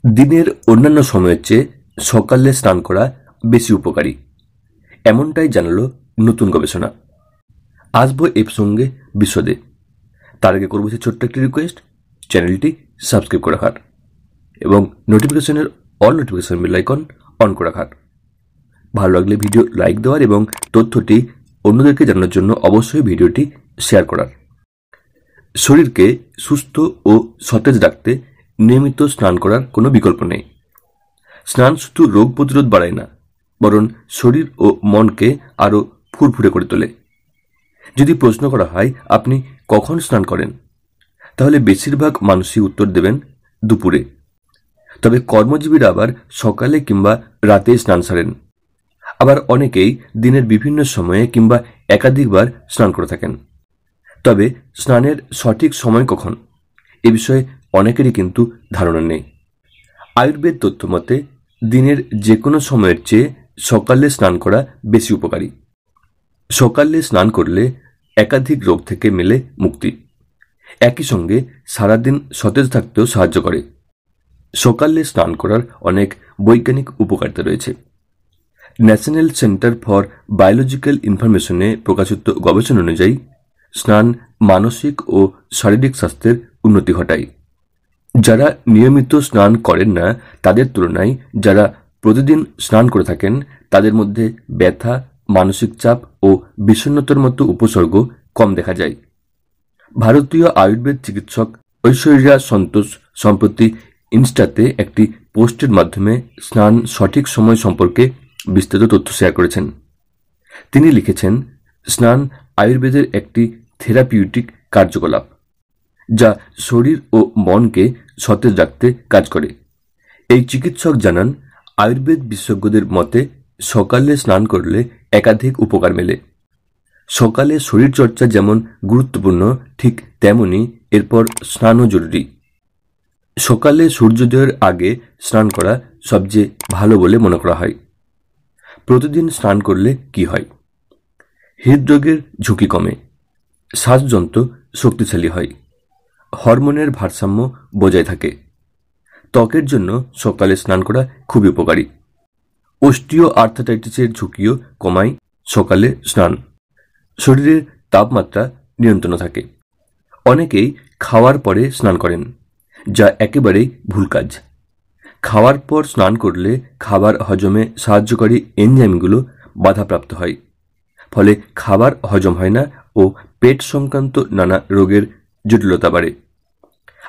দিনের অন্যান্য সময়ের চেয়ে সকালে স্নান করা বেশি উপকারী, এমনটাই জানালো নতুন গবেষণা। আসবো এ প্রসঙ্গে বিশদে। তার আগে করবো সে ছোট্ট একটি রিকোয়েস্ট, চ্যানেলটি সাবস্ক্রাইব করে রাখার এবং নোটিফিকেশনের all notification bell icon on করে রাখার। ভালো লাগলে ভিডিও লাইক দেওয়ার এবং তথ্যটি অন্যদেরকে জানানোর জন্য অবশ্যই ভিডিওটি শেয়ার করার। শরীরকে সুস্থ ও সতেজ রাখতে নিয়মিত স্নান করার কোনো বিকল্প নেই। স্নান শুধু রোগ প্রতিরোধ বাড়ায় না, বরং শরীর ও মনকে আরও ফুরফুরে করে তোলে। যদি প্রশ্ন করা হয় আপনি কখন স্নান করেন, তাহলে বেশিরভাগ মানুষই উত্তর দেবেন দুপুরে। তবে কর্মজীবীরা আবার সকালে কিংবা রাতে স্নান সারেন। আবার অনেকেই দিনের বিভিন্ন সময়ে কিংবা একাধিকবার স্নান করে থাকেন। তবে স্নানের সঠিক সময় কখন, এ বিষয়ে অনেকেরই কিন্তু ধারণা নেই। আয়ুর্বেদ তথ্য মতে দিনের যে কোনো সময়ের চেয়ে সকালে স্নান করা বেশি উপকারী। সকালে স্নান করলে একাধিক রোগ থেকে মেলে মুক্তি, একই সঙ্গে সারাদিন সতেজ থাকতেও সাহায্য করে। সকালে স্নান করার অনেক বৈজ্ঞানিক উপকারিতা রয়েছে। ন্যাশনাল সেন্টার ফর বায়োলজিক্যাল ইনফরমেশনে প্রকাশিত গবেষণা অনুযায়ী স্নান মানসিক ও শারীরিক স্বাস্থ্যের উন্নতি ঘটায়। যারা নিয়মিত স্নান করেন না তাদের তুলনায় যারা প্রতিদিন স্নান করে থাকেন তাদের মধ্যে ব্যথা, মানসিক চাপ ও বিষণ্ণতার মতো উপসর্গ কম দেখা যায়। ভারতীয় আয়ুর্বেদ চিকিৎসক ঐশ্বর্যা সন্তোষ সম্প্রতি ইনস্টাতে একটি পোস্টের মাধ্যমে স্নান সঠিক সময় সম্পর্কে বিস্তারিত তথ্য শেয়ার করেছেন। তিনি লিখেছেন, স্নান আয়ুর্বেদের একটি থেরাপিউটিক কার্যকলাপ যা শরীর ও মনকে সতেজ রাখতে কাজ করে। এই চিকিৎসক জানান, আয়ুর্বেদ বিশেষজ্ঞদের মতে সকালে স্নান করলে একাধিক উপকার মেলে। সকালে শরীরচর্চা যেমন গুরুত্বপূর্ণ, ঠিক তেমনি এরপর স্নানও জরুরি। সকালে সূর্যোদয়ের আগে স্নান করা সবচেয়ে ভালো বলে মনে করা হয়। প্রতিদিন স্নান করলে কি হয়? হৃদরোগের ঝুঁকি কমে, শ্বাসযন্ত্র শক্তিশালী হয়, হরমোনের ভারসাম্য বজায় থাকে। ত্বকের জন্য সকালে স্নান করা খুবই উপকারী। অস্টিও আর্থারাইটিসের ঝুঁকিও কমায় সকালে স্নান। শরীরের তাপমাত্রা নিয়ন্ত্রণে থাকে। অনেকেই খাওয়ার পরে স্নান করেন, যা একেবারেই ভুল কাজ। খাওয়ার পর স্নান করলে খাবার হজমে সাহায্যকারী এনজাইমগুলো বাধাপ্রাপ্ত হয়, ফলে খাবার হজম হয় না ও পেট সংক্রান্ত নানা রোগের জটিলতা বাড়ে।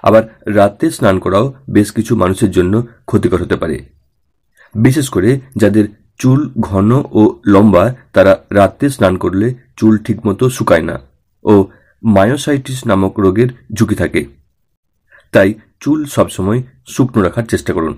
আবার রাতে স্নান করাও বেশ কিছু মানুষের জন্য ক্ষতিকর হতে পারে। বিশেষ করে যাদের চুল ঘন ও লম্বা, তারা রাতে স্নান করলে চুল ঠিকমতো শুকায় না ও মায়োসাইটিস নামক রোগের ঝুঁকি থাকে। তাই চুল সবসময় শুকনো রাখার চেষ্টা করুন।